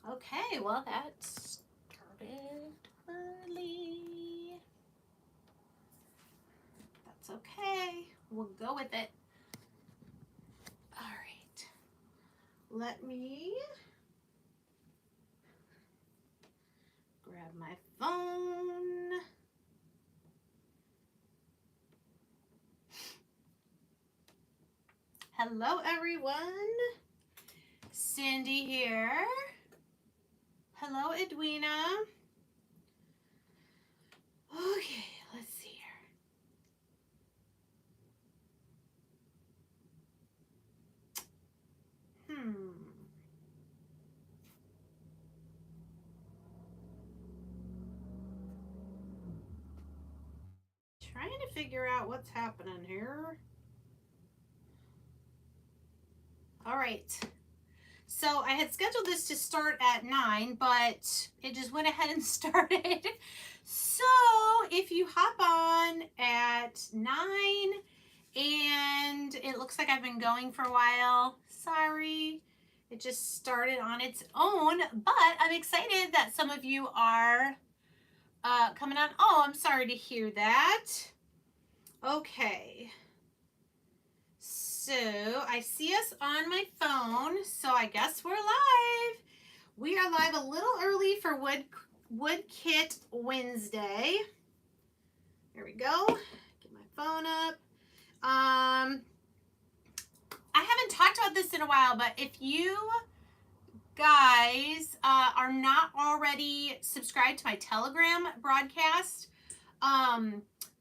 Okay, well that started early. That's okay. We'll go with it. All right. Let me grab my phone. Hello, everyone. Cindy here. Hello, Edwina. Okay, let's see here. Trying to figure out what's happening here. All right. So I had scheduled this to start at 9, but it just went ahead and started. So if you hop on at 9 and it looks like I've been going for a while, sorry. It just started on its own, but I'm excited that some of you are coming on. Oh, I'm sorry to hear that. Okay. So I see us on my phone, so I guess we're live. We are live a little early for Wood Kit Wednesday. There we go. Get my phone up. I haven't talked about this in a while, but if you guys are not already subscribed to my Telegram broadcast,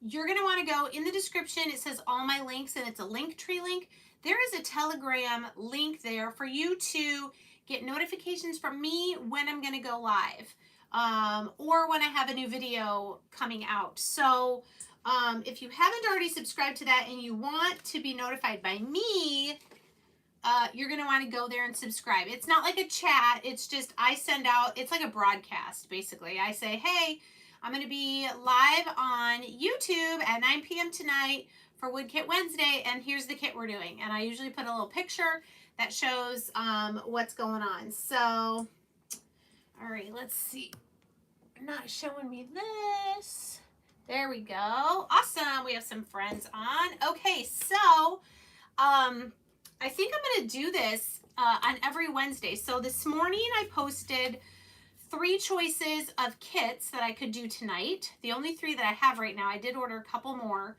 you're going to want to go in the description. It says all my links and it's a Linktree link. There is a Telegram link there for you to get notifications from me when I'm going to go live, or when I have a new video coming out. So if you haven't already subscribed to that and you want to be notified by me, you're going to want to go there and subscribe. It's not like a chat. It's just I send out, it's like a broadcast, basically. I say, hey, I'm going to be live on YouTube at 9 p.m. tonight for Wood Kit Wednesday, and here's the kit we're doing. And I usually put a little picture that shows what's going on. So, all right, let's see. Not showing me this. There we go. Awesome. We have some friends on. Okay, so I think I'm going to do this on every Wednesday. So this morning I posted 3 choices of kits that I could do tonight. The only 3 that I have right now. I did order a couple more.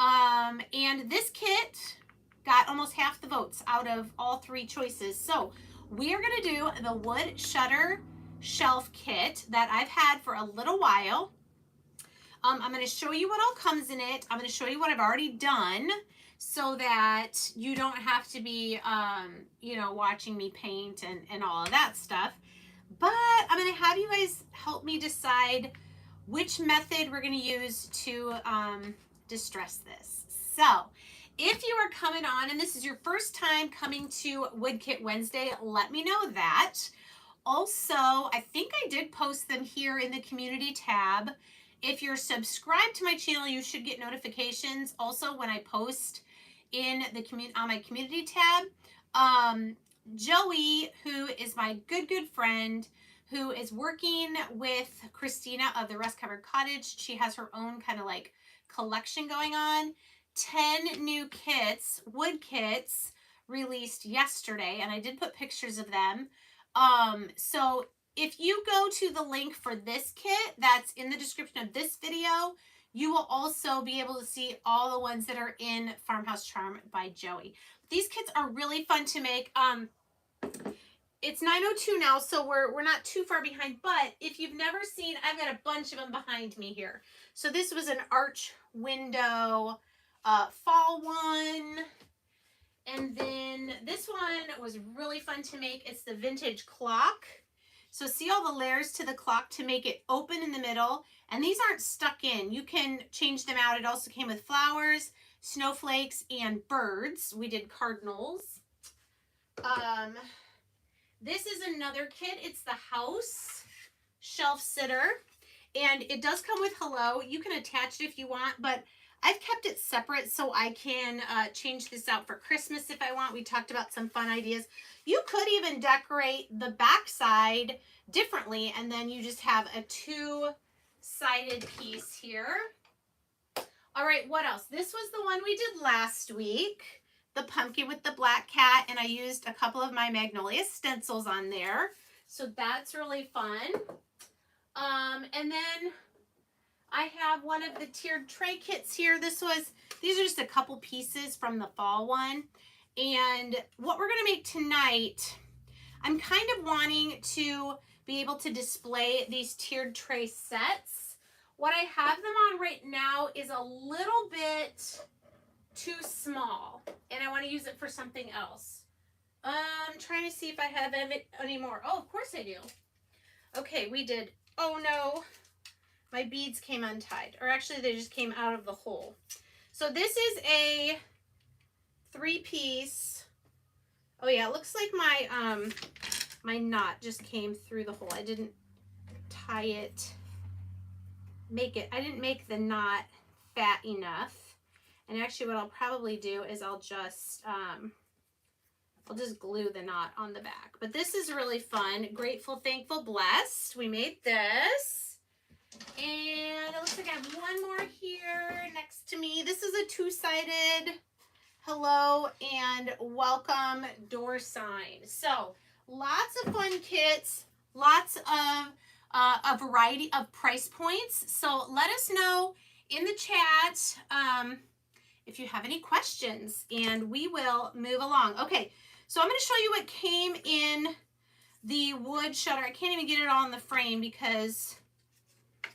And this kit got almost half the votes out of all 3 choices. So we are going to do the wood shutter shelf kit that I've had for a little while. I'm going to show you what all comes in it. I'm going to show you what I've already done so that you don't have to be, watching me paint and all of that stuff. But I'm going to have you guys help me decide which method we're going to use to distress this. So if you are coming on and this is your first time coming to Wood Kit Wednesday, let me know that. Also, I think I did post them here in the community tab. If you're subscribed to my channel, you should get notifications also when I post in the on my community tab. Joey, who is my good friend, who is working with Christina of the Rust Covered Cottage. She has her own kind of like collection going on. 10 new kits, wood kits, released yesterday, and I did put pictures of them. So if you go to the link for this kit that's in the description of this video, you will also be able to see all the ones that are in Farmhouse Charm by Joey. These kits are really fun to make. It's 9:02 now, so we're not too far behind, but if you've never seen, I've got a bunch of them behind me here. So this was an arch window fall one. And then this one was really fun to make. It's the vintage clock. So see all the layers to the clock to make it open in the middle. And these aren't stuck in. You can change them out. It also came with flowers, snowflakes, and birds. We did cardinals. This is another kit. It's the house shelf sitter. And it does come with hello. You can attach it if you want, but I've kept it separate so I can change this out for Christmas if I want. We talked about some fun ideas. You could even decorate the back side differently, and then you just have a two-sided piece here. All right, what else? This was the one we did last week, the pumpkin with the black cat, and I used a couple of my Magnolia stencils on there. So that's really fun. And then I have one of the tiered tray kits here. These are just a couple pieces from the fall one. And what we're gonna make tonight, I'm kind of wanting to be able to display these tiered tray sets. What I have them on right now is a little bit too small, and I want to use it for something else. I'm trying to see if I have any more. Oh, of course I do. Okay, we did. Oh no, my beads came untied, or actually they just came out of the hole. So this is a 3-piece. Oh yeah, it looks like my knot just came through the hole. I didn't tie it. I didn't make the knot fat enough. And actually what I'll probably do is I'll just glue the knot on the back. But this is really fun. Grateful, thankful, blessed. We made this. And it looks like I have one more here next to me. This is a two-sided hello and welcome door sign. So lots of fun kits, lots of a variety of price points. So let us know in the chat if you have any questions, and we will move along. Okay, so I'm going to show you what came in the wood shutter. I can't even get it all in the frame because,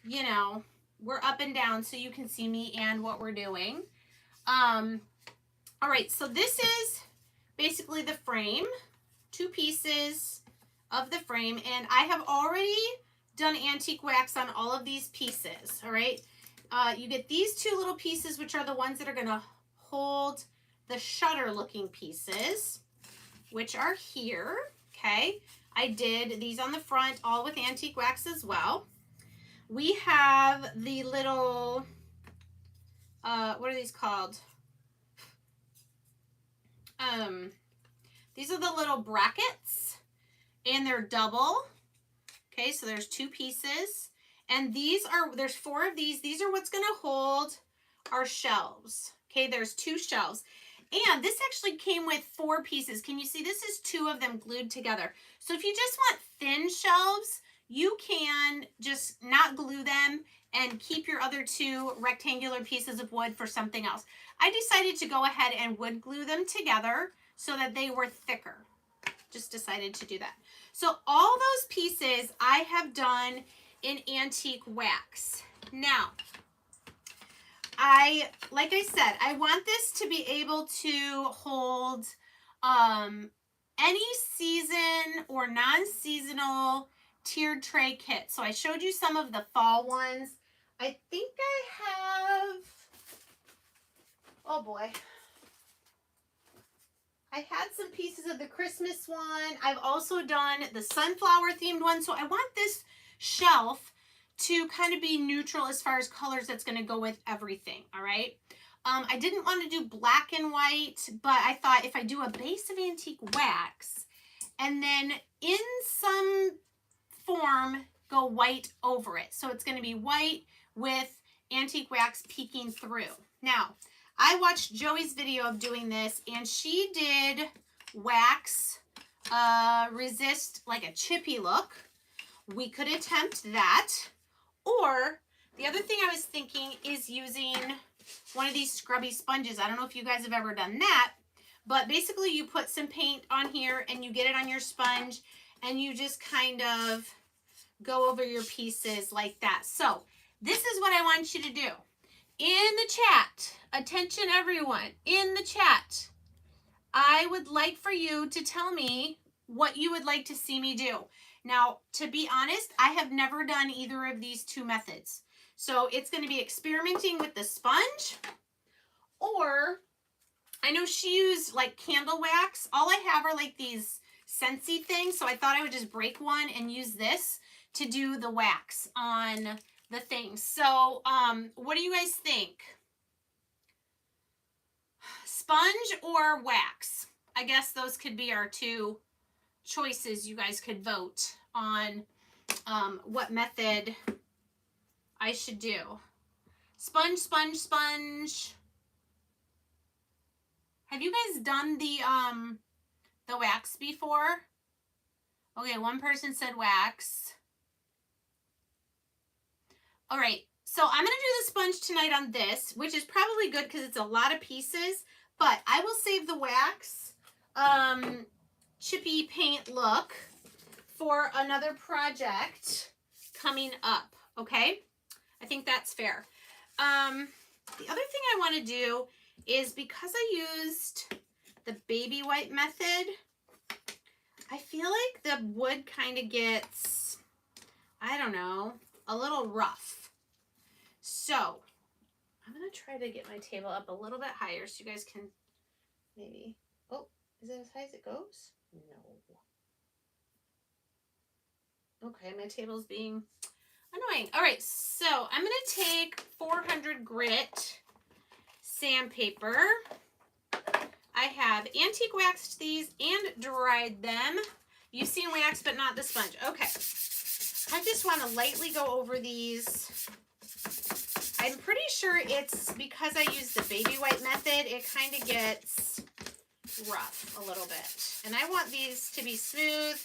you know, we're up and down so you can see me and what we're doing. All right, so this is basically the frame, 2 pieces of the frame, and I have already done antique wax on all of these pieces. All right, you get these 2 little pieces, which are the ones that are going to hold the shutter looking pieces, which are here. Okay, I did these on the front all with antique wax as well. We have the little what are these called? These are the little brackets, and they're double. Okay, so there's 2 pieces, and there's 4 of these. These are what's going to hold our shelves. Okay, there's 2 shelves, and this actually came with 4 pieces. Can you see? This is 2 of them glued together. So if you just want thin shelves, you can just not glue them and keep your other 2 rectangular pieces of wood for something else. I decided to go ahead and wood glue them together so that they were thicker. Just decided to do that. So all those pieces I have done in antique wax. Now, like I said, I want this to be able to hold any season or non-seasonal tiered tray kit. So I showed you some of the fall ones. I think I have, oh boy, I had some pieces of the Christmas one. I've also done the sunflower themed one. So I want this shelf to kind of be neutral as far as colors. That's going to go with everything. All right. I didn't want to do black and white, but I thought if I do a base of antique wax and then in some form go white over it. So it's going to be white with antique wax peeking through. Now, I watched Joey's video of doing this, and she did wax resist like a chippy look. We could attempt that. Or the other thing I was thinking is using one of these scrubby sponges. I don't know if you guys have ever done that, but basically you put some paint on here and you get it on your sponge and you just kind of go over your pieces like that. So this is what I want you to do. In the chat, attention everyone, in the chat, I would like for you to tell me what you would like to see me do. Now, to be honest, I have never done either of these 2 methods. So it's going to be experimenting with the sponge, or I know she used like candle wax. All I have are like these Scentsy things. So I thought I would just break one and use this to do the wax on the thing. So what do you guys think? Sponge or wax? I guess those could be our two choices. You guys could vote on what method I should do. Sponge, sponge, sponge. Have you guys done the wax before? Okay, one person said wax. All right, so I'm gonna do the sponge tonight on this, which is probably good because it's a lot of pieces, but I will save the wax chippy paint look for another project coming up, okay? I think that's fair. The other thing I want to do is, because I used the baby wipe method, I feel like the wood kind of gets, I don't know, a little rough. So I'm going to try to get my table up a little bit higher so you guys can maybe, oh, is it as high as it goes? No. Okay, my table's being annoying. All right, so I'm going to take 400 grit sandpaper. I have antique waxed these and dried them. You've seen wax, but not the sponge. Okay. I just want to lightly go over these. I'm pretty sure it's because I use the baby wipe method, it kind of gets rough a little bit. And I want these to be smooth,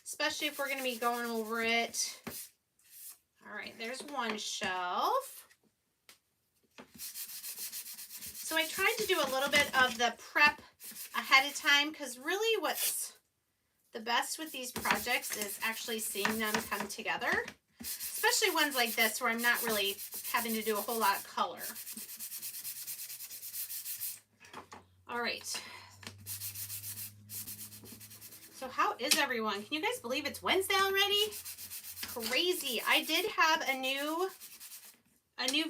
especially if we're going to be going over it. All right, there's one shelf. So I tried to do a little bit of the prep ahead of time, because really what's the best with these projects is actually seeing them come together, especially ones like this where I'm not really having to do a whole lot of color. All right. So how is everyone? Can you guys believe it's Wednesday already? Crazy. I did have a new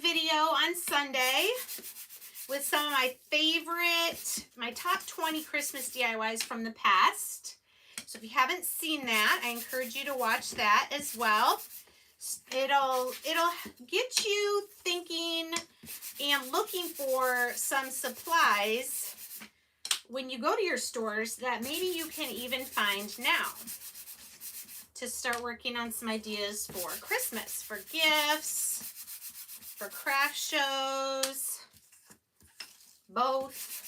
video on Sunday with some of my top 20 Christmas DIYs from the past. So if you haven't seen that, I encourage you to watch that as well. It'll get you thinking and looking for some supplies when you go to your stores that maybe you can even find now, to start working on some ideas for Christmas, for gifts, for craft shows, both.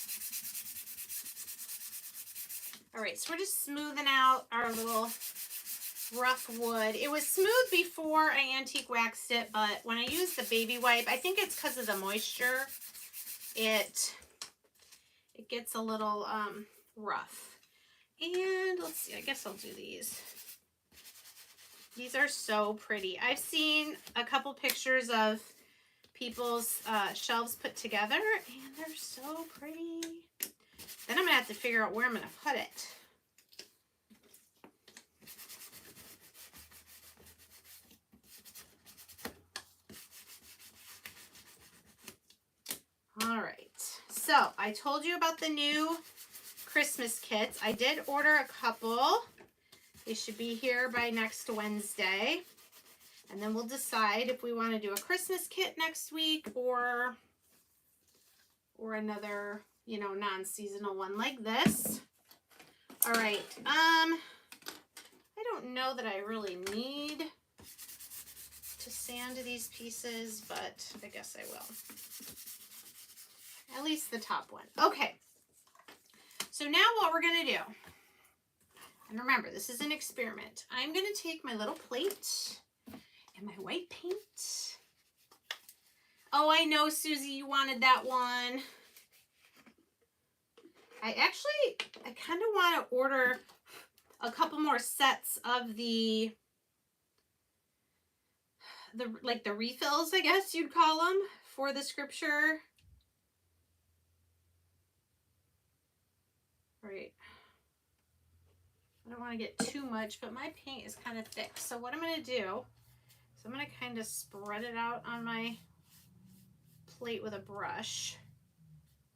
All right, so we're just smoothing out our little rough wood. It was smooth before I antique waxed it, but when I used the baby wipe, I think it's because of the moisture, it gets a little rough. And let's see, I guess I'll do these. These are so pretty. I've seen a couple pictures of people's shelves put together, and they're so pretty. Then I'm gonna have to figure out where I'm gonna put it. All right, so I told you about the new Christmas kits. I did order a couple. They should be here by next Wednesday. And then we'll decide if we want to do a Christmas kit next week or another, you know, non-seasonal one like this. All right. I don't know that I really need to sand these pieces, but I guess I will. At least the top one. Okay. So now what we're going to do, and remember, this is an experiment. I'm going to take my little plate and my white paint. Oh, I know, Susie, you wanted that one. I kind of want to order a couple more sets of the refills, I guess you'd call them, for the scripture. Right. I don't want to get too much, but my paint is kind of thick. So what I'm going to do is I'm going to kind of spread it out on my plate with a brush,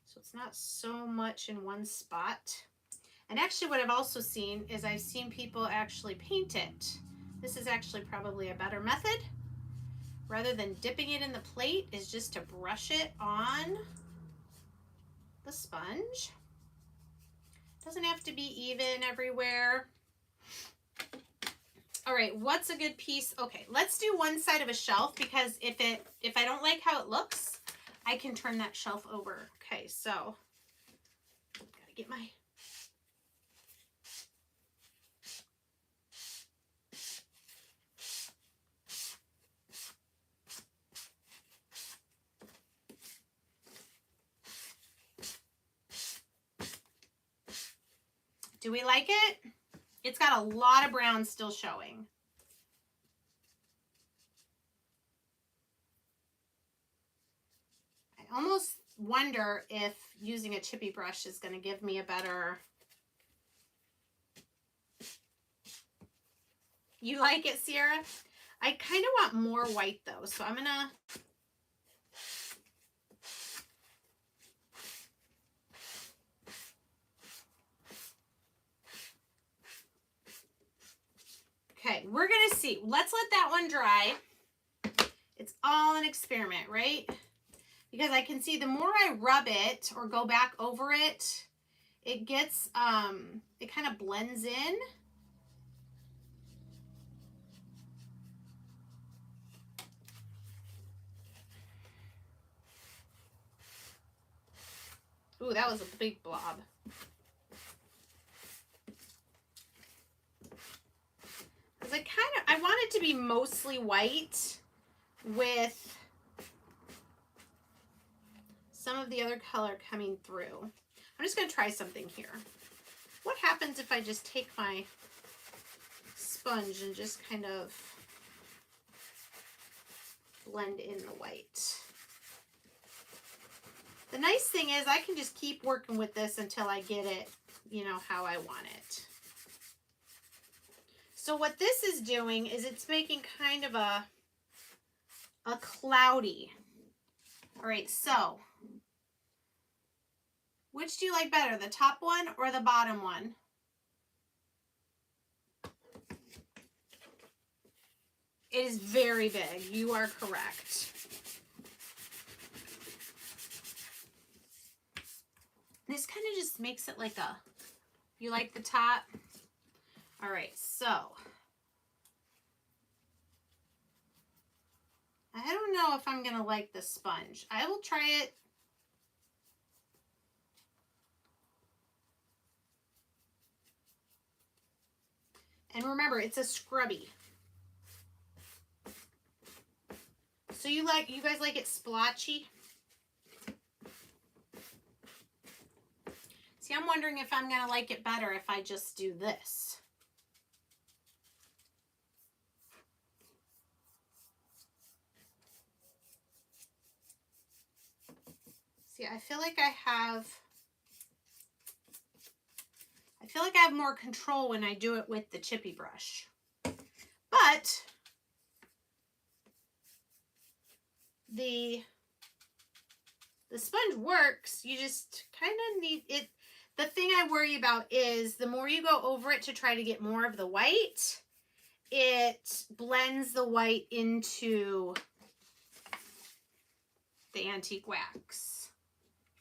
so it's not so much in one spot. And actually what I've also seen is I've seen people actually paint it. This is actually probably a better method. Rather than dipping it in the plate, is just to brush it on the sponge. Doesn't have to be even everywhere. All right, what's a good piece? Okay, let's do one side of a shelf, because if I don't like how it looks, I can turn that shelf over. Okay, so gotta get my Do we like it? It's got a lot of brown still showing. I almost wonder if using a chippy brush is going to give me a better... You like it, Sierra? I kind of want more white though, so I'm going to... Okay, we're going to see. Let's let that one dry. It's all an experiment, right? Because I can see the more I rub it or go back over it, it gets, it kind of blends in. Ooh, that was a big blob. Because I want it to be mostly white with some of the other color coming through. I'm just going to try something here. What happens if I just take my sponge and just kind of blend in the white? The nice thing is I can just keep working with this until I get it, you know, how I want it. So what this is doing is it's making kind of a cloudy. All right, so which do you like better, the top one or the bottom one? It is very big. You are correct. This kind of just makes it like a, you like the top? All right, so I don't know if I'm going to like the sponge. I will try it. And remember, it's a scrubby. So you guys like it splotchy? See, I'm wondering if I'm going to like it better if I just do this. See, I feel like I have more control when I do it with the chippy brush. But the sponge works. You just kind of need it. The thing I worry about is the more you go over it to try to get more of the white, it blends the white into the antique wax.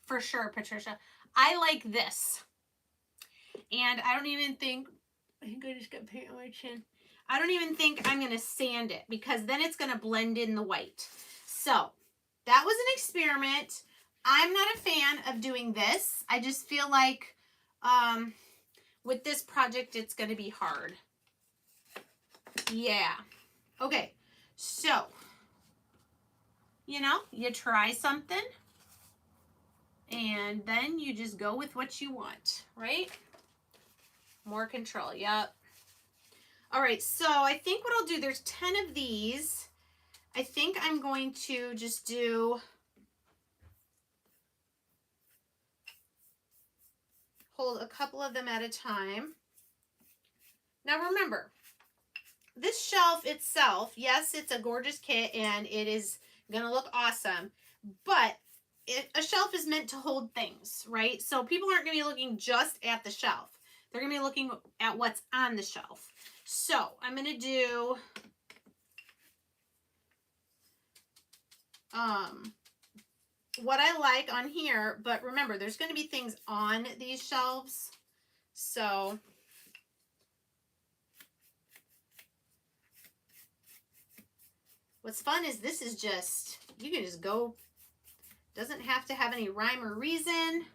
For sure, Patricia. I like this. And I don't even think, I think I just got paint on my chin. I don't even think I'm going to sand it, because then it's going to blend in the white. So that was an experiment. I'm not a fan of doing this. I just feel like with this project, it's going to be hard. Yeah. Okay. So, you know, you try something and then you just go with what you want, right? More control. Yep. All right. So I think what I'll do, there's 10 of these. I think I'm going to just hold a couple of them at a time. Now remember, this shelf itself, yes, it's a gorgeous kit and it is going to look awesome, but a shelf is meant to hold things, right? So people aren't going to be looking just at the shelf. They're going to be looking at what's on the shelf. So I'm going to do what I like on here, but remember, there's going to be things on these shelves. So what's fun is this is just, you can just go, doesn't have to have any rhyme or reason.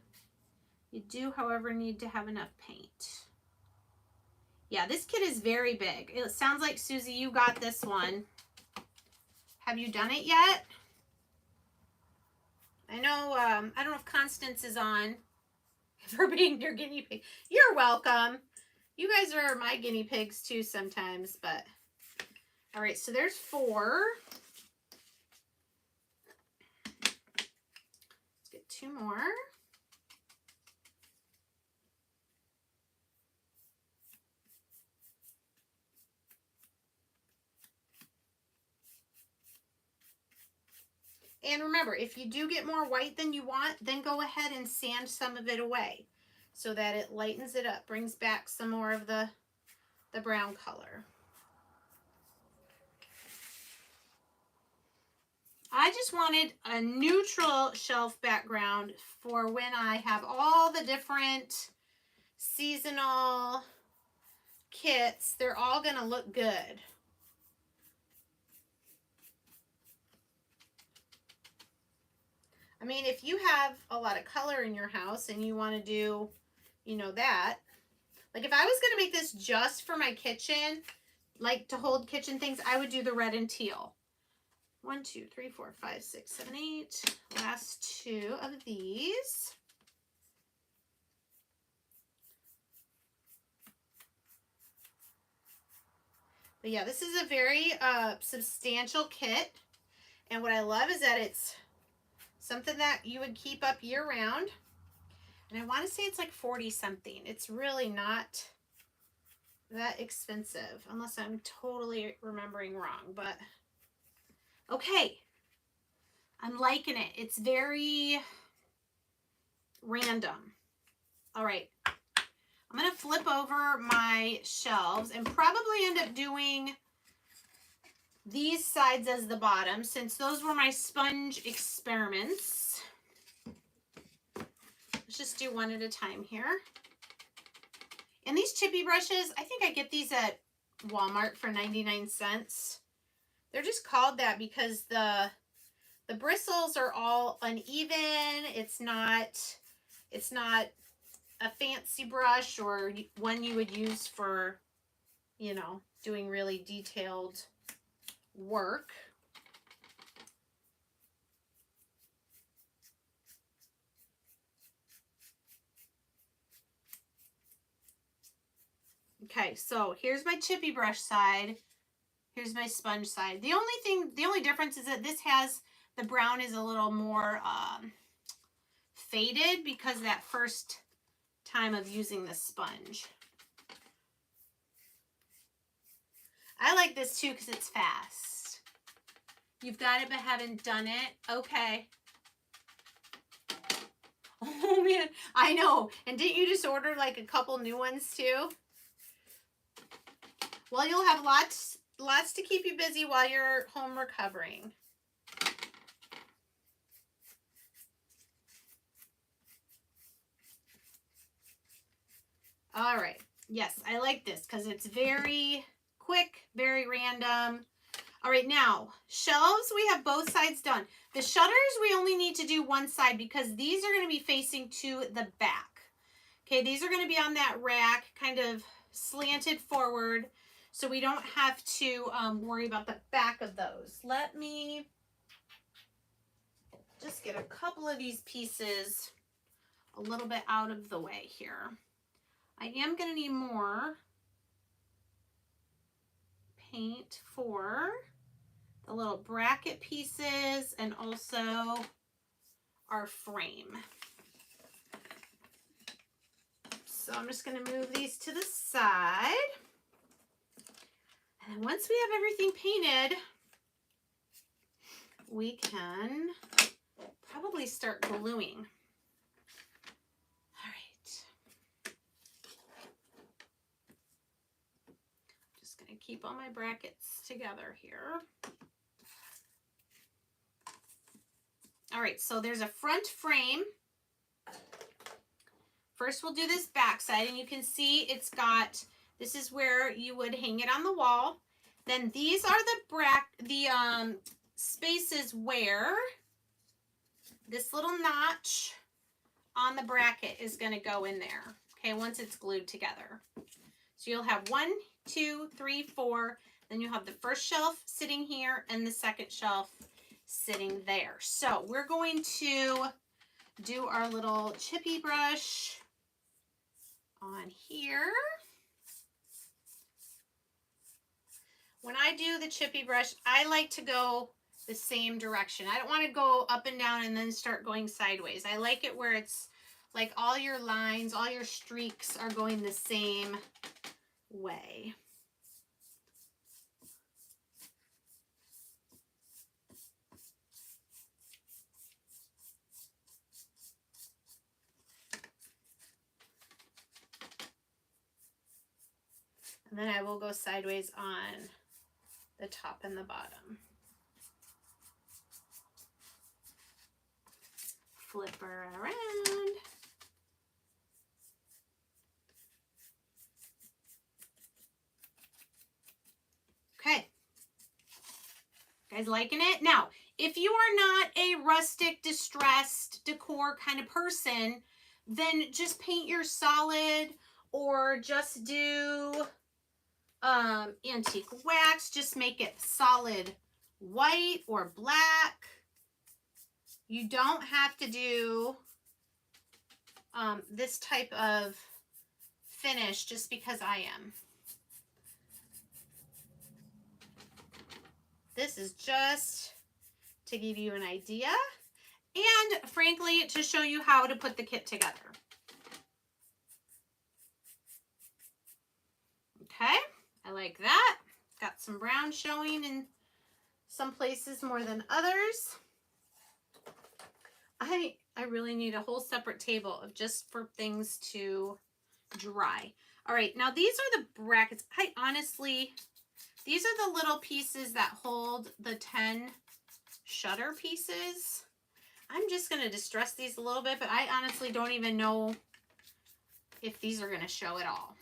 You do, however, need to have enough paint. Yeah, this kit is very big. It sounds like, Susie, you got this one. Have you done it yet? I know, I don't know if Constance is on for being your guinea pig. You're welcome. You guys are my guinea pigs too sometimes, but all right, so there's 4. Let's get 2 more. And remember, if you do get more white than you want, then go ahead and sand some of it away so that it lightens it up, brings back some more of the brown color. I just wanted a neutral shelf background for when I have all the different seasonal kits. They're all going to look good. I mean, if you have a lot of color in your house and you want to do, you know, that, like if I was going to make this just for my kitchen, like to hold kitchen things, I would do the red and teal. 1, 2, 3, 4, 5, 6, 7, 8. Last 2 of these. But yeah, this is a very substantial kit. And what I love is that it's something that you would keep up year round. And I want to say it's like 40 something. It's really not that expensive, unless I'm totally remembering wrong, but okay. I'm liking it. It's very random. All right. I'm going to flip over my shelves and probably end up doing these sides as the bottom, since those were my sponge experiments. Let's just do one at a time here. And these chippy brushes, I think I get these at Walmart for 99 cents. They're just called that because the bristles are all uneven. It's not a fancy brush or one you would use for, you know, doing really detailed work. Okay, so here's my chippy brush side. Here's my sponge side. The only difference is that this has, the brown is a little more faded because that first time of using the sponge. I like this too because it's fast. You've got it but haven't done it? Okay. Oh man, I know. And didn't you just order like a couple new ones too? Well, you'll have lots to keep you busy while you're home recovering. All right. Yes, I like this because it's very quick, very random. All right, now, shelves, we have both sides done. The shutters, we only need to do one side because these are going to be facing to the back. Okay, these are going to be on that rack, kind of slanted forward, so we don't have to worry about the back of those. Let me just get a couple of these pieces a little bit out of the way here. I am going to need more paint for the little bracket pieces and also our frame. So I'm just going to move these to the side. And then once we have everything painted, we can probably start gluing. All right. Just going to keep all my brackets together here. All right, so there's a front frame. First, we'll do this back side, and you can see it's got, this is where you would hang it on the wall. Then these are the spaces where this little notch on the bracket is going to go in there, okay, once it's glued together. So you'll have 1, 2, 3, 4, then you'll have the first shelf sitting here and the second shelf sitting there. So we're going to do our little chippy brush on here. When I do the chippy brush, I like to go the same direction. I don't want to go up and down and then start going sideways. I like it where it's like all your lines, all your streaks are going the same way. And then I will go sideways on the top and the bottom. Flip her around. Okay. Guys liking it? Now, if you are not a rustic, distressed decor kind of person, then just paint your solid or just do antique wax. Just make it solid white or black. You don't have to do this type of finish just because I am. This is just to give you an idea and frankly to show you how to put the kit together. Okay, I like that. Got some brown showing in some places more than others. I really need a whole separate table of just for things to dry. All right, now these are the brackets. I honestly, these are the little pieces that hold the 10 shutter pieces. I'm just going to distress these a little bit, but I honestly don't even know if these are going to show at all.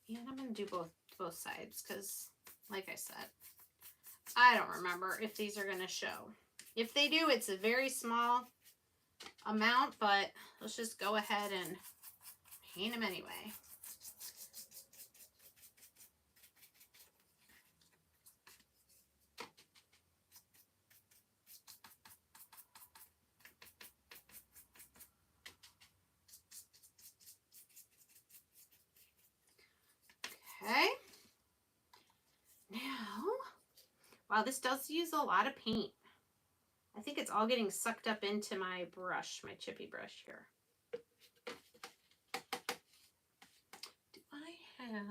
And I'm going to do both sides because, like I said, I don't remember if these are going to show. If they do, it's a very small amount, but let's just go ahead and paint them anyway. Okay. Now, wow, this does use a lot of paint. I think it's all getting sucked up into my brush, my chippy brush here. Do I have...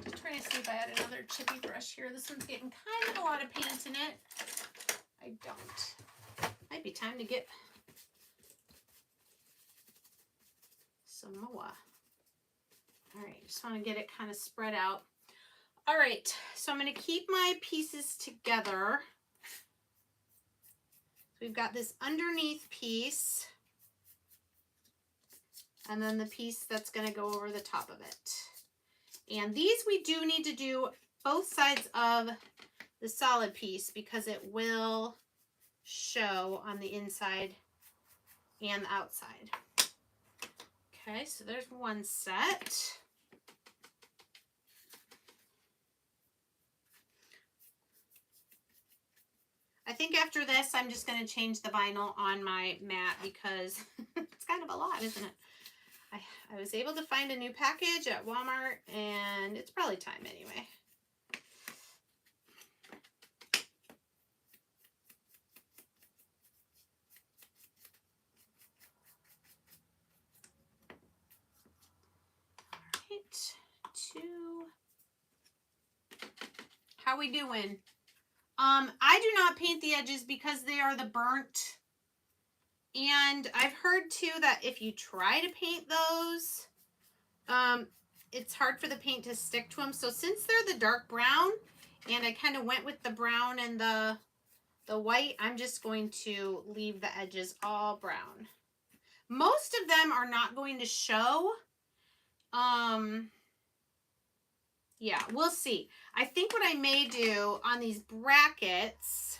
Just trying to see if I had another chippy brush here. This one's getting kind of a lot of paint in it. I don't. Might be time to get some more. All right, just want to get it kind of spread out. All right, so I'm going to keep my pieces together. We've got this underneath piece, and then the piece that's going to go over the top of it. And these we do need to do both sides of the solid piece because it will show on the inside and the outside. Okay, so there's one set. I think after this, I'm just going to change the vinyl on my mat because it's kind of a lot, isn't it? I was able to find a new package at Walmart, and it's probably time anyway. All right, 2. How we doing? I do not paint the edges because they are the burnt And I've heard too that if you try to paint those, it's hard for the paint to stick to them. So since they're the dark brown, and I kind of went with the brown and the white, I'm just going to leave the edges all brown. Most of them are not going to show. Yeah, we'll see. I think what I may do on these brackets,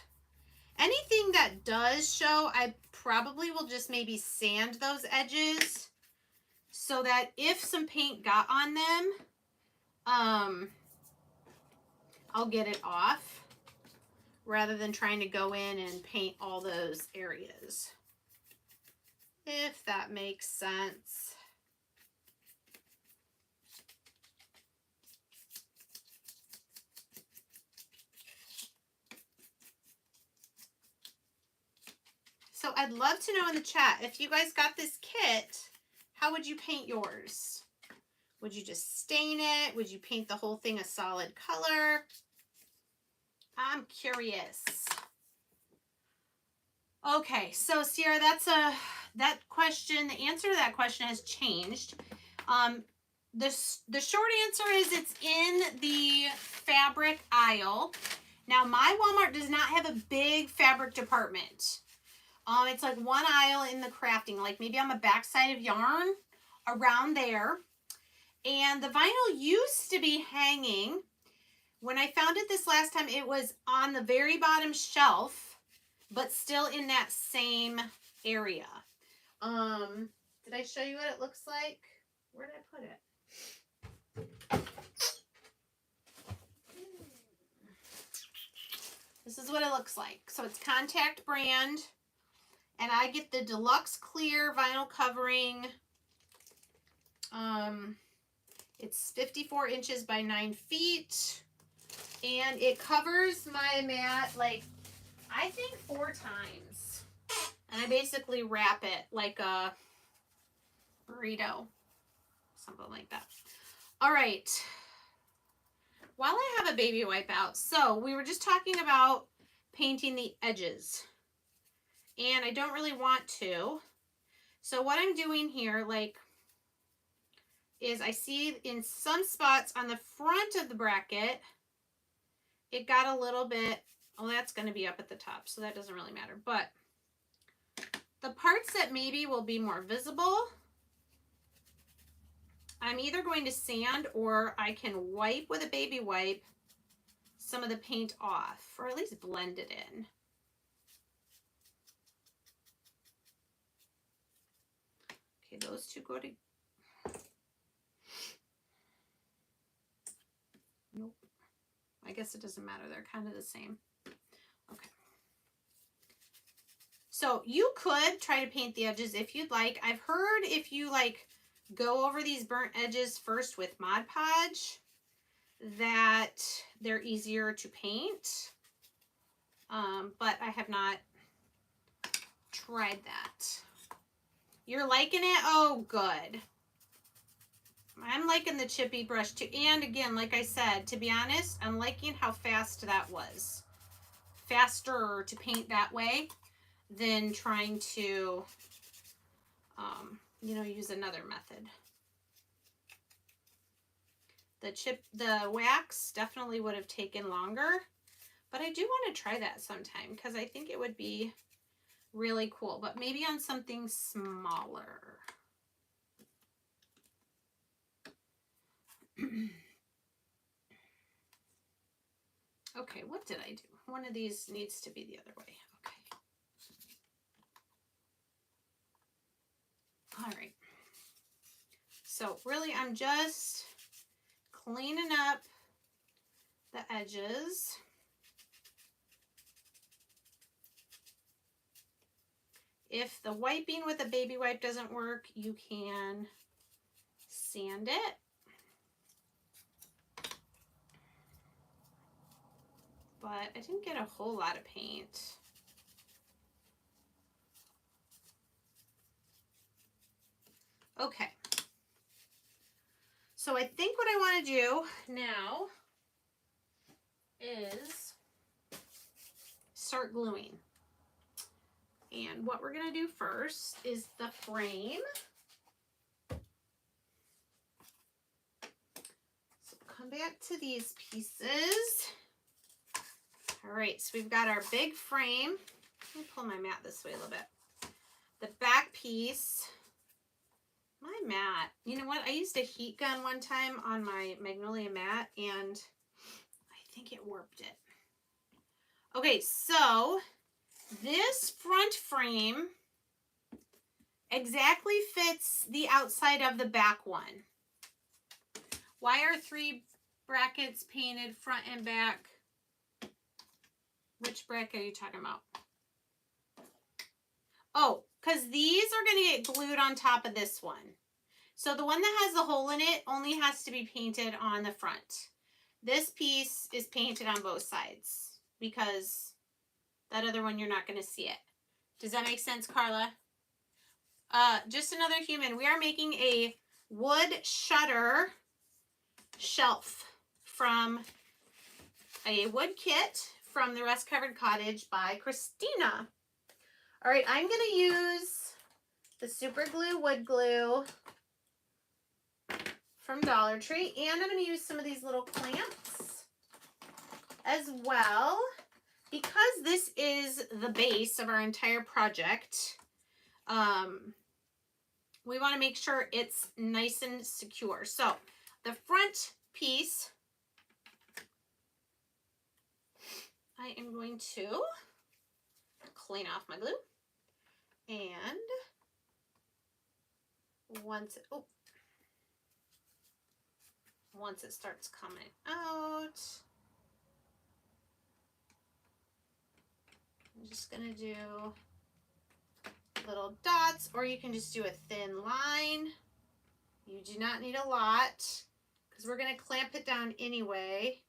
anything that does show, I probably will just maybe sand those edges so that if some paint got on them, I'll get it off rather than trying to go in and paint all those areas. If that makes sense. So I'd love to know in the chat, if you guys got this kit, how would you paint yours? Would you just stain it? Would you paint the whole thing a solid color? I'm curious. Okay, so Sierra, that question, the answer to that question has changed. The short answer is it's in the fabric aisle. Now, my Walmart does not have a big fabric department. It's like one aisle in the crafting, like maybe on the back side of yarn, around there. And the vinyl used to be hanging. When I found it this last time, it was on the very bottom shelf, but still in that same area. Did I show you what it looks like? Where did I put it? This is what it looks like. So it's Contact brand. And I get the deluxe clear vinyl covering. It's 54 inches by 9 feet. And it covers my mat, like, I think 4 times. And I basically wrap it like a burrito. Something like that. All right. While I have a baby wipe out, so we were just talking about painting the edges. And I don't really want to. So what I'm doing here, like, is I see in some spots on the front of the bracket, it got a little bit, oh, that's going to be up at the top, so that doesn't really matter. But the parts that maybe will be more visible, I'm either going to sand or I can wipe with a baby wipe some of the paint off, or at least blend it in. Okay, those two go to... Nope. I guess it doesn't matter. They're kind of the same. Okay. So you could try to paint the edges if you'd like. I've heard if you like go over these burnt edges first with Mod Podge, that they're easier to paint. But I have not tried that. You're liking it? Oh, good. I'm liking the chippy brush too. And again, like I said, to be honest, I'm liking how fast that was. Faster to paint that way than trying to, you know, use another method. The wax definitely would have taken longer, but I do want to try that sometime because I think it would be really cool, but maybe on something smaller. Okay, what did I do? One of these needs to be the other way. Okay. All right. So really, I'm just cleaning up the edges. If the wiping with a baby wipe doesn't work, you can sand it. But I didn't get a whole lot of paint. Okay. So I think what I want to do now is start gluing. And what we're going to do first is the frame. So come back to these pieces. All right, so we've got our big frame. Let me pull my mat this way a little bit. The back piece. My mat. You know what? I used a heat gun one time on my Magnolia mat, and I think it warped it. Okay, so this front frame exactly fits the outside of the back one. Why are 3 brackets painted front and back? Which bracket are you talking about? Oh, because these are going to get glued on top of this one. So the one that has the hole in it only has to be painted on the front. This piece is painted on both sides because that other one you're not going to see it. Does that make sense, Carla? Just another human. We are making a wood shutter shelf from a wood kit from the Rust Covered Cottage by Christina. All right, I'm going to use the super glue wood glue from Dollar Tree, and I'm going to use some of these little clamps as well, because this is the base of our entire project. We want to make sure it's nice and secure. So the front piece, I am going to clean off my glue, and once it starts coming out, I'm just going to do little dots, or you can just do a thin line. You do not need a lot because we're going to clamp it down anyway.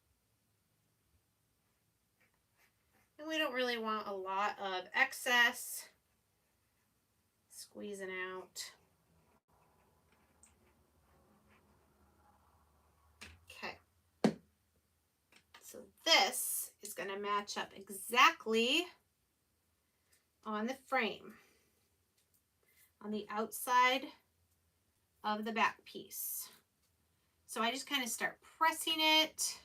And we don't really want a lot of excess squeezing out. Okay. So this is going to match up exactly on the frame, on the outside of the back piece. So I just kind of start pressing it,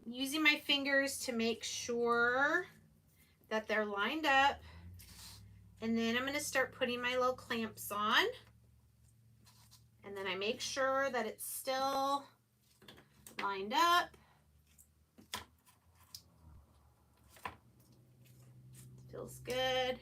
using my fingers to make sure that they're lined up. And then I'm going to start putting my little clamps on. And then I make sure that it's still lined up. Feels good.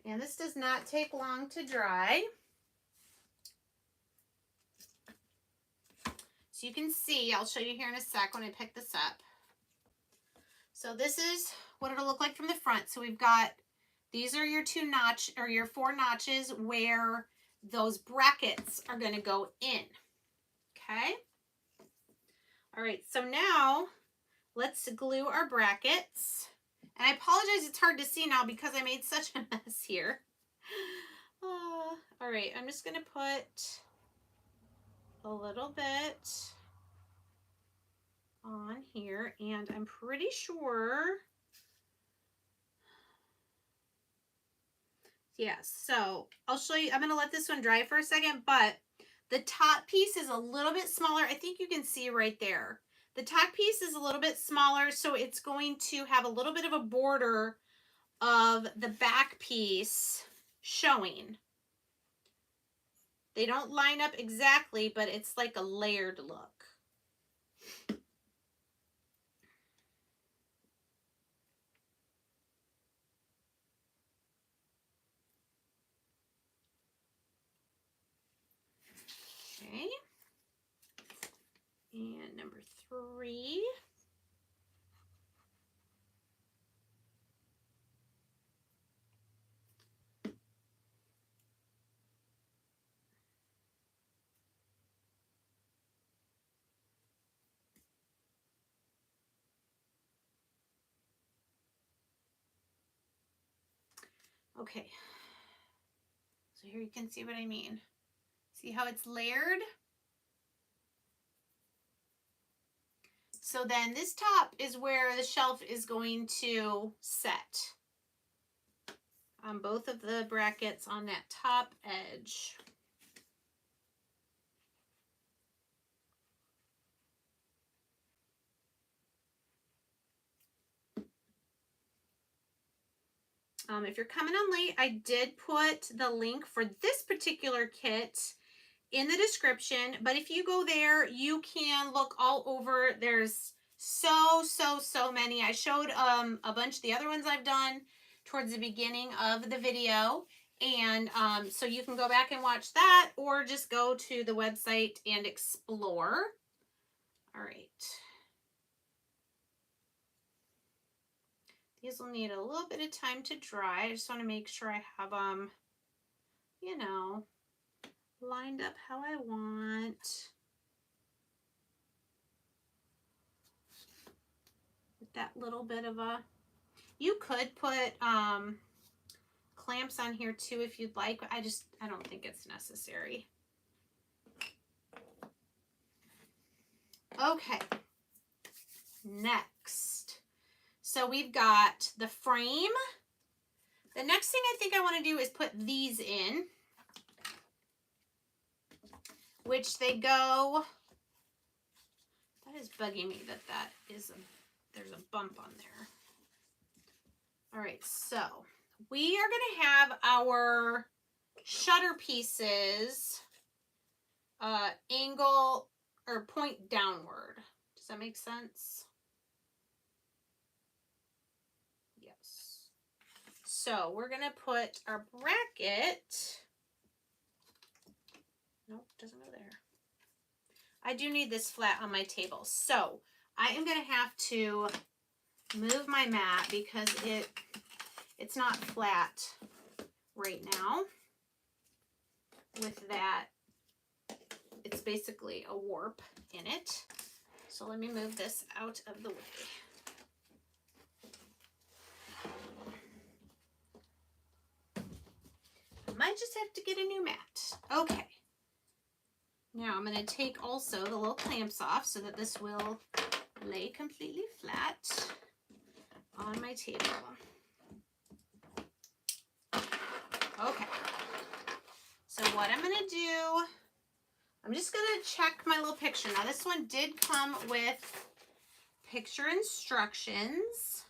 And this does not take long to dry. So you can see, I'll show you here in a sec when I pick this up. So this is what it'll look like from the front. So we've got, these are your 4 notches where those brackets are going to go in. Okay. All right. So now let's glue our brackets. And I apologize, it's hard to see now because I made such a mess here. All right, I'm just going to put a little bit on here, and I'm pretty sure, so I'll show you. I'm going to let this one dry for a second, but the top piece is a little bit smaller. I think you can see right there. The top piece is a little bit smaller, so it's going to have a little bit of a border of the back piece showing. They don't line up exactly, but it's like a layered look. Okay. And number 3. Okay, so here you can see what I mean. See how it's layered? So then this top is where the shelf is going to set on both of the brackets on that top edge. If you're coming on late, I did put the link for this particular kit in the description, but if you go there, you can look all over. There's so many. I showed a bunch of the other ones I've done towards the beginning of the video, and so you can go back and watch that, or just go to the website and explore. All right. These will need a little bit of time to dry. I just want to make sure I have them, you know, lined up how I want. With that little bit of a, you could put clamps on here too if you'd like. I don't think it's necessary. Okay. Next. So we've got the frame. The next thing I think I want to do is put these in, which they go, that is bugging me that is there's a bump on there. All right, so we are going to have our shutter pieces angle or point downward. Does that make sense? Yes. So we're going to put our bracket. Nope, doesn't go there. I do need this flat on my table. So I am going to have to move my mat because it's not flat right now. With that, it's basically a warp in it. So let me move this out of the way. I might just have to get a new mat. Okay. Now I'm going to take also the little clamps off so that this will lay completely flat on my table. Okay. So what I'm going to do, I'm just going to check my little picture. Now this one did come with picture instructions.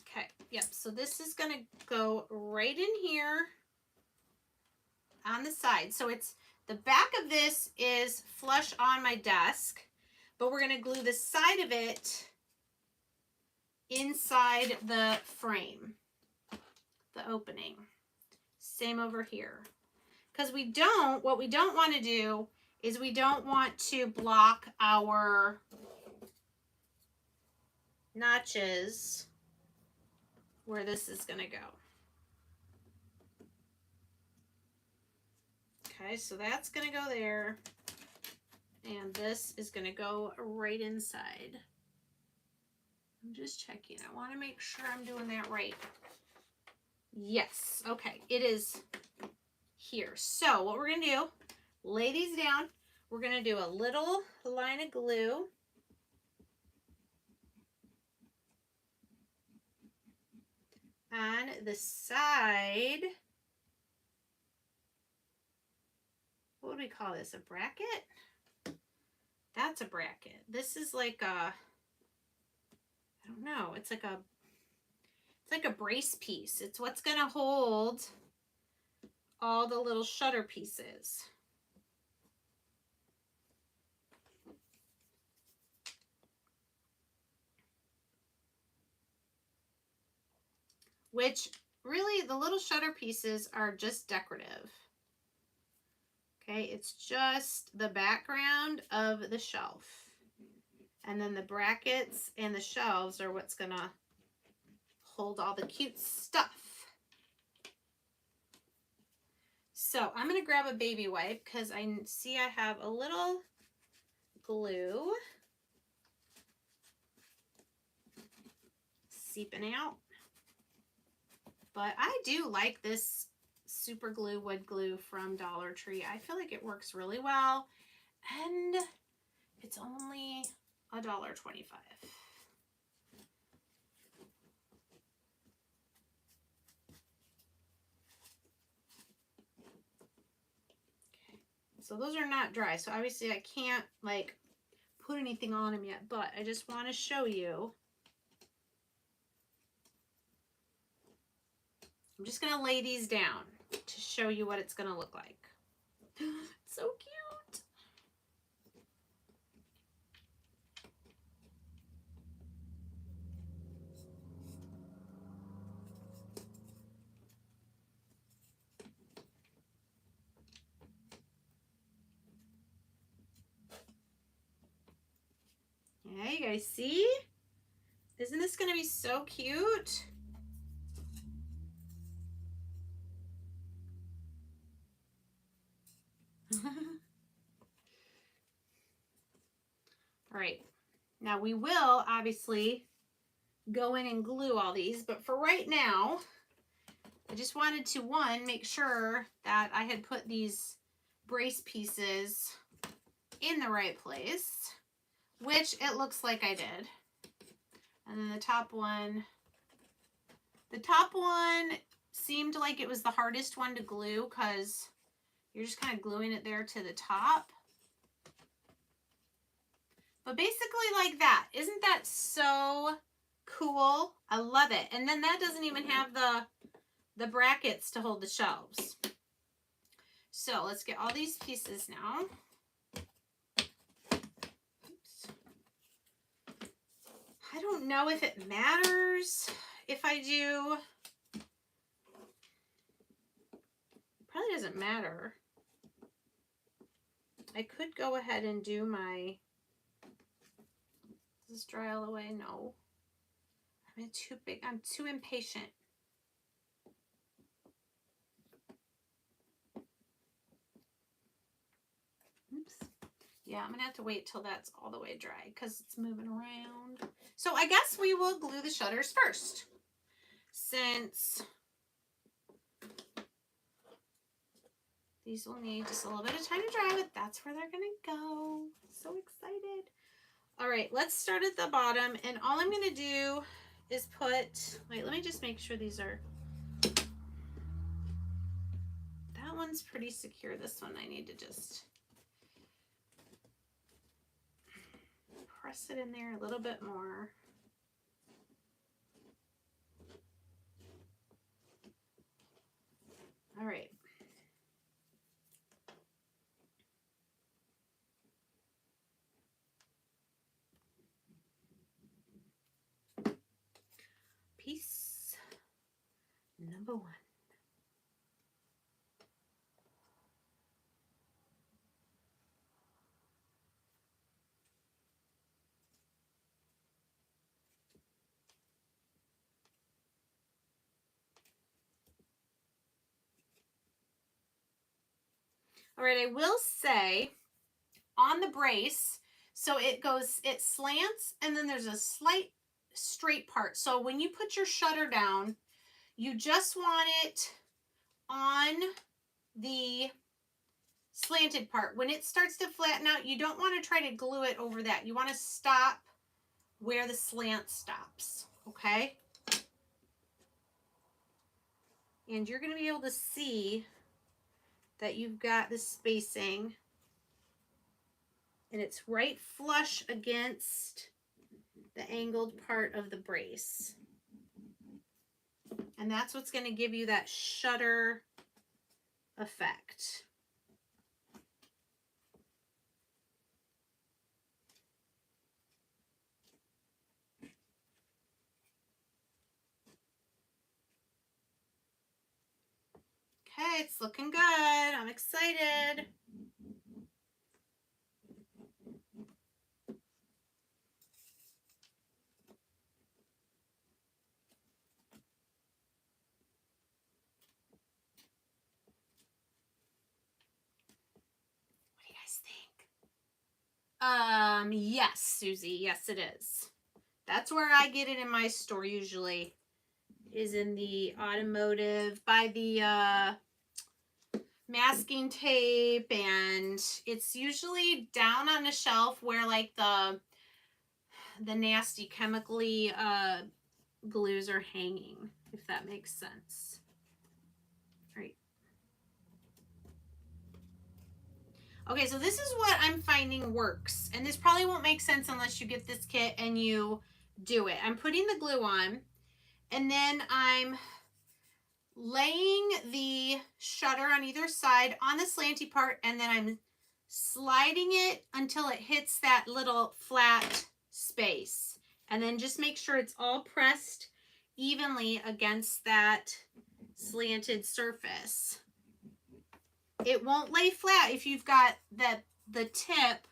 Okay, yep, so this is going to go right in here on the side. So it's, the back of this is flush on my desk, but we're going to glue the side of it inside the frame, the opening. Same over here. Because what we don't want to do is we don't want to block our notches where this is going to go. Okay, so that's going to go there. And this is going to go right inside. I'm just checking. I want to make sure I'm doing that right. Yes. Okay, it is here. So what we're going to do, lay these down. We're going to do a little line of glue. On the side. What would we call this? A bracket? That's a bracket. This is like a, I don't know. It's like a brace piece. It's what's going to hold all the little shutter pieces. Which really the little shutter pieces are just decorative. Okay, it's just the background of the shelf. And then the brackets and the shelves are what's gonna hold all the cute stuff. So I'm gonna grab a baby wipe because I see I have a little glue seeping out. But I do like this super glue, wood glue from Dollar Tree. I feel like it works really well. And it's only $1.25. So those are not dry. So obviously I can't like put anything on them yet, but I just want to show you. I'm just going to lay these down to show you what it's going to look like. So cute. Yeah, you guys see? Isn't this going to be so cute? All right. Now we will obviously go in and glue all these, but for right now, I just wanted to, one, make sure that I had put these brace pieces in the right place, which it looks like I did. And then the top one seemed like it was the hardest one to glue because you're just kind of gluing it there to the top. But basically like that. Isn't that so cool? I love it. And then that doesn't even have the brackets to hold the shelves. So let's get all these pieces now. Oops. I don't know if it matters if I do. It probably doesn't matter. I could go ahead and do my, does this dry all the way? No. I'm too big. I'm too impatient. Oops. Yeah, I'm going to have to wait till that's all the way dry because it's moving around. So I guess we will glue the shutters first. Since these will need just a little bit of time to dry, but that's where they're going to go. So excited. All right, let's start at the bottom. And all I'm going to do is put, wait, let me just make sure these are, that one's pretty secure. This one I need to just press it in there a little bit more. All right. Piece number one. All right, I will say on the brace, so it goes, it slants and then there's a slight straight part. So when you put your shutter down, you just want it on the slanted part. When it starts to flatten out, you don't want to try to glue it over that. You want to stop where the slant stops, okay? And you're going to be able to see that you've got the spacing and it's right flush against the angled part of the brace. And that's what's going to give you that shutter effect. Okay, it's looking good. I'm excited. What do you guys think? Yes, Susie. Yes, it is. That's where I get it in my store usually, is in the automotive, by the masking tape, and it's usually down on the shelf where like the the nasty chemically glues are hanging, if that makes sense. Right. Okay, so this is what I'm finding works. And this probably won't make sense unless you get this kit and you do it. I'm putting the glue on, and then I'm laying the shutter on either side on the slanty part, and then I'm sliding it until it hits that little flat space. And then just make sure it's all pressed evenly against that slanted surface. It won't lay flat if you've got the tip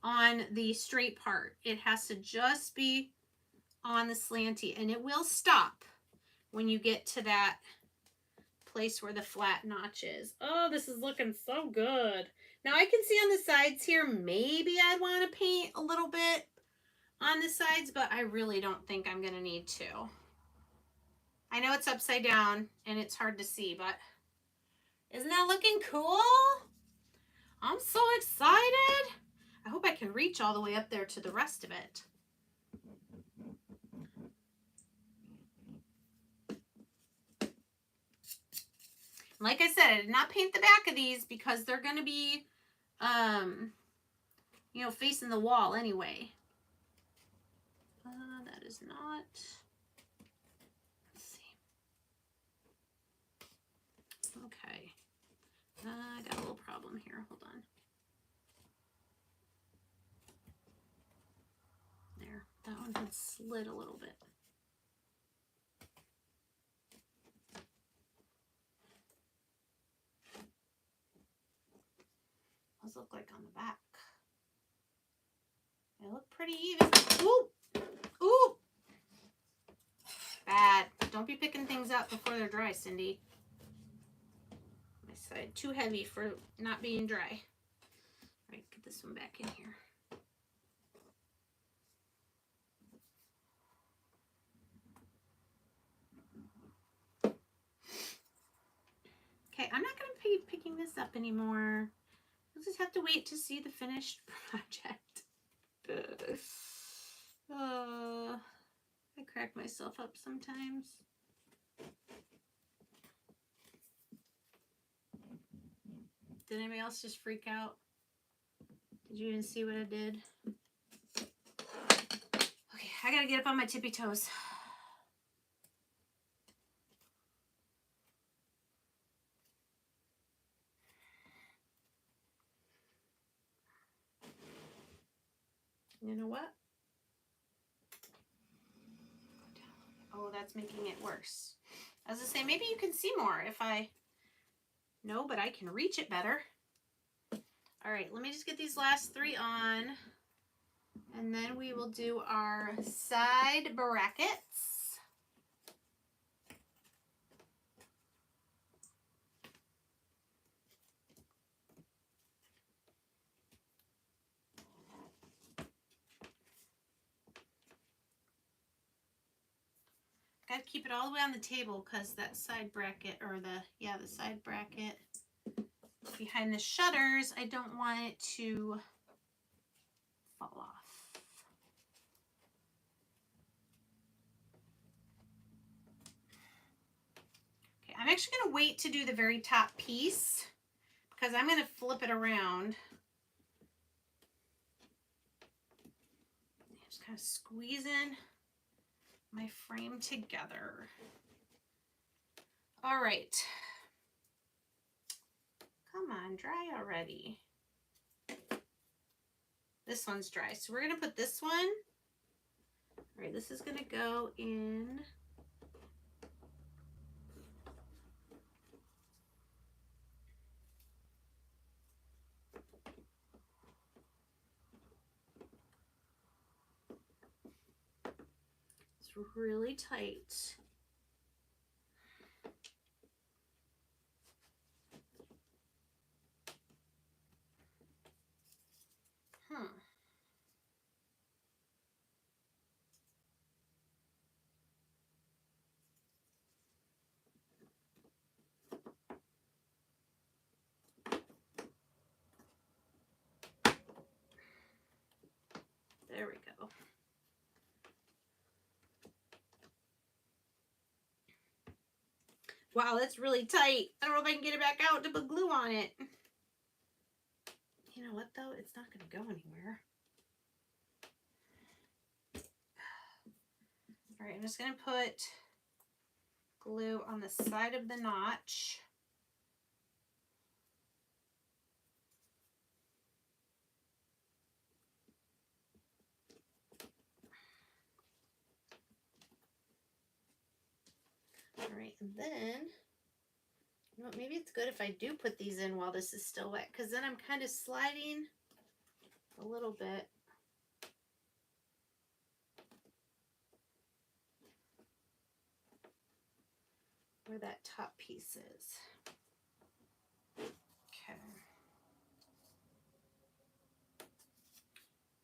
on the straight part. It has to just be on the slanty, and it will stop when you get to that place where the flat notch is. Oh, this is looking so good. Now I can see on the sides here, maybe I want to paint a little bit on the sides, but I really don't think I'm going to need to. I know it's upside down and it's hard to see, but isn't that looking cool? I'm so excited. I hope I can reach all the way up there to the rest of it. Like I said, I did not paint the back of these because they're going to be, you know, facing the wall anyway. That is not, let's see. Okay. I got a little problem here. Hold on. There. That one had slid a little bit. Those look like on the back. They look pretty even. Ooh! Ooh! Bad. Don't be picking things up before they're dry, Cindy. My side too heavy for not being dry. All right, get this one back in here. Okay, I'm not going to be picking this up anymore. You'll just have to wait to see the finished project. I crack myself up sometimes. Did anybody else just freak out? Did you even see what I did? Okay, I gotta get up on my tippy toes. You know what? Oh, that's making it worse. I was gonna say, maybe you can see more if I... No, but I can reach it better. All right, let me just get these last three on, and then we will do our side brackets. Got to keep it all the way on the table because that side bracket, or the side bracket behind the shutters, I don't want it to fall off. Okay, I'm actually going to wait to do the very top piece because I'm going to flip it around. Just kind of squeezing my frame together. All right. Come on, dry already. This one's dry. So we're going to put this one. All right, this is going to go in. It's really tight. There we go. Wow, that's really tight. I don't know if I can get it back out to put glue on it. You know what though? It's not going to go anywhere. All right, I'm just going to put glue on the side of the notch. All right, and then, you know what, maybe it's good if I do put these in while this is still wet, because then I'm kind of sliding a little bit. Where that top piece is. Okay.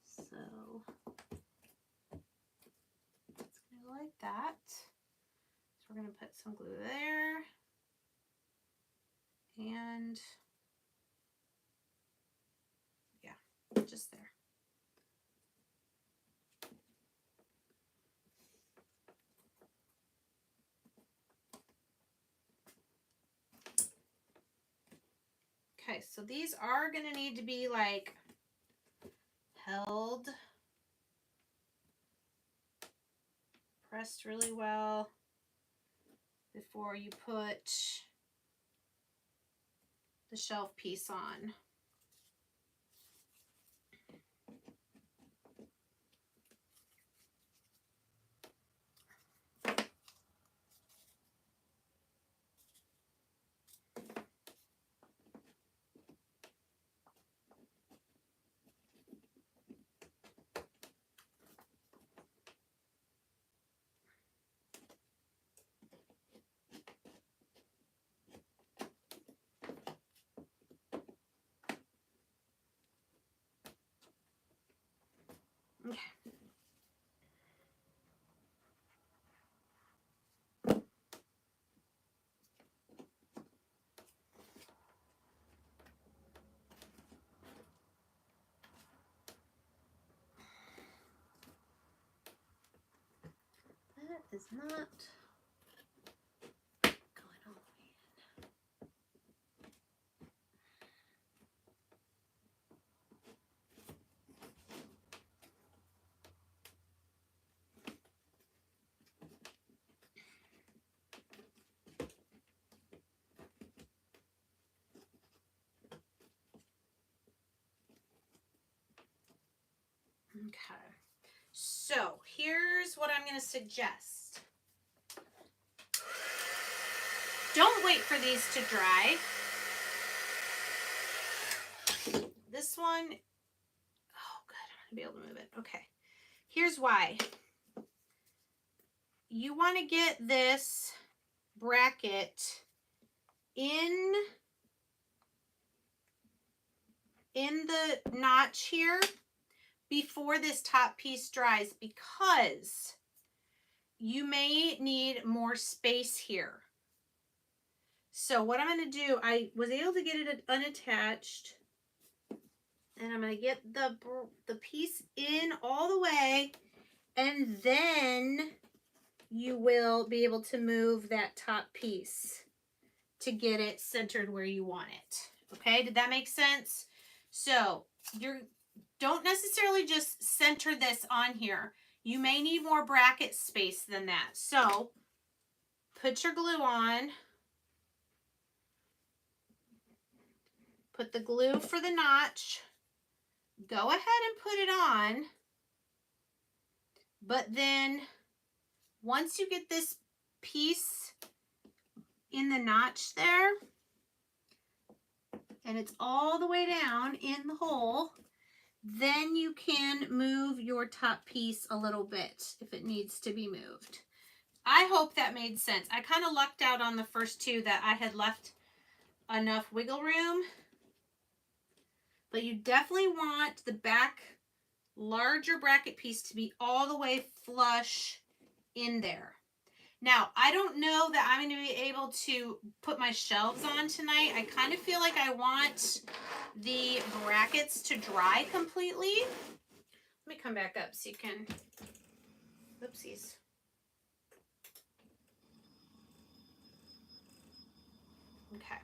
So it's going to go like that. So we're going to put some glue there. And yeah, just there. Okay, so these are going to need to be like held, pressed really well before you put the shelf piece on. Okay. That is not going all the way in. Okay, so here's what I'm going to suggest. Don't wait for these to dry. This one, oh good, I'm going to be able to move it. Okay, here's why. You want to get this bracket in the notch here before this top piece dries, because you may need more space here. So what I'm going to do, I was able to get it unattached, and I'm going to get the piece in all the way, and then you will be able to move that top piece to get it centered where you want it. Okay, did that make sense? So don't necessarily just center this on here. You may need more bracket space than that. So put your glue on. Put the glue for the notch. Go ahead and put it on. But then once you get this piece in the notch there, and it's all the way down in the hole, then you can move your top piece a little bit if it needs to be moved. I hope that made sense. I kind of lucked out on the first two that I had left enough wiggle room. But you definitely want the back larger bracket piece to be all the way flush in there. Now, I don't know that I'm going to be able to put my shelves on tonight. I kind of feel like I want the brackets to dry completely. Let me come back up so you can, oopsies. Okay.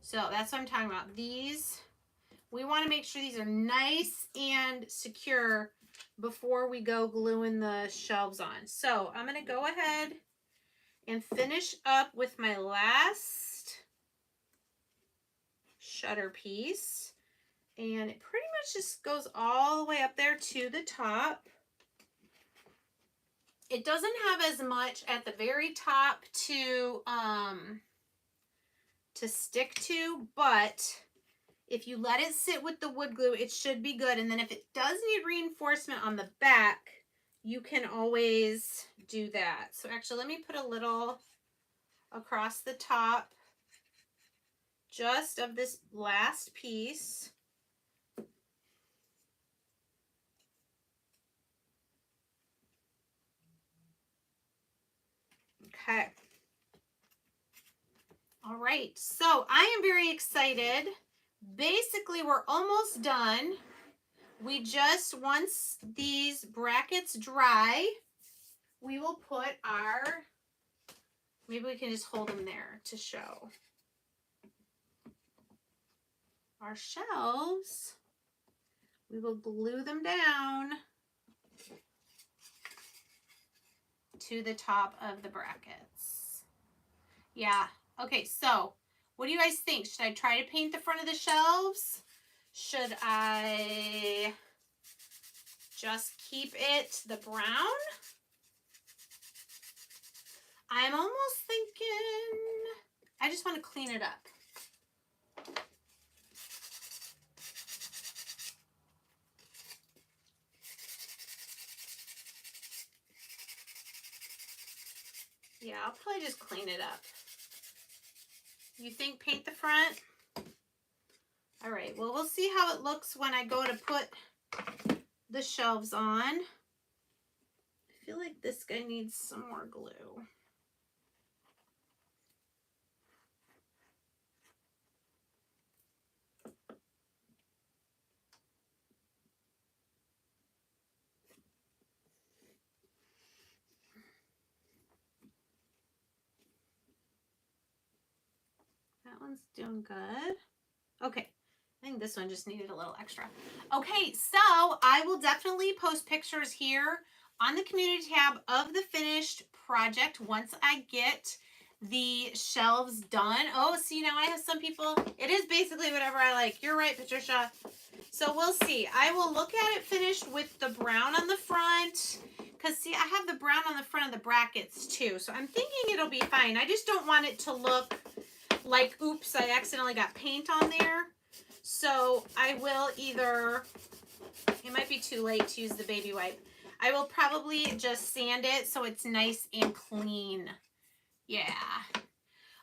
So that's what I'm talking about. These, we want to make sure these are nice and secure before we go gluing the shelves on. So I'm going to go ahead and finish up with my last shutter piece. And it pretty much just goes all the way up there to the top. It doesn't have as much at the very top to stick to, but if you let it sit with the wood glue, it should be good. And then if it does need reinforcement on the back, you can always do that. So actually, let me put a little across the top just of this last piece. Okay. All right, so I am very excited. Basically, we're almost done. We just, once these brackets dry, we will put our, maybe we can just hold them there to show. Our shelves, we will glue them down to the top of the brackets. Yeah, okay, so what do you guys think? Should I try to paint the front of the shelves? Should I just keep it the brown? I'm almost thinking I just want to clean it up. Yeah, I'll probably just clean it up. You think paint the front? All right, well, we'll see how it looks when I go to put the shelves on. I feel like this guy needs some more glue. That one's doing good. Okay, I think this one just needed a little extra. Okay, so I will definitely post pictures here on the community tab of the finished project once I get the shelves done. Oh, see, now I have some people, it is basically whatever I like. You're right, Patricia. So we'll see. I will look at it finished with the brown on the front. Because, see, I have the brown on the front of the brackets, too. So I'm thinking it'll be fine. I just don't want it to look like, oops, I accidentally got paint on there. So I will either, it might be too late to use the baby wipe. I will probably just sand it so it's nice and clean. Yeah.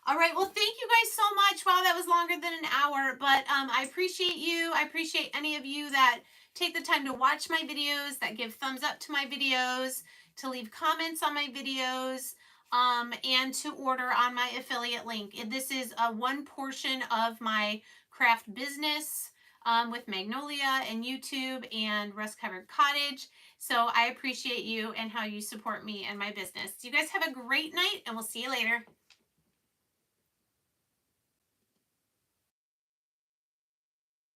All right, well, thank you guys so much. Wow, that was longer than an hour, but I appreciate you. I appreciate any of you that take the time to watch my videos, that give thumbs up to my videos, to leave comments on my videos, and to order on my affiliate link. This is one portion of my craft business with Magnolia and YouTube and Rust Covered Cottage. So I appreciate you and how you support me and my business. You guys have a great night, and we'll see you later.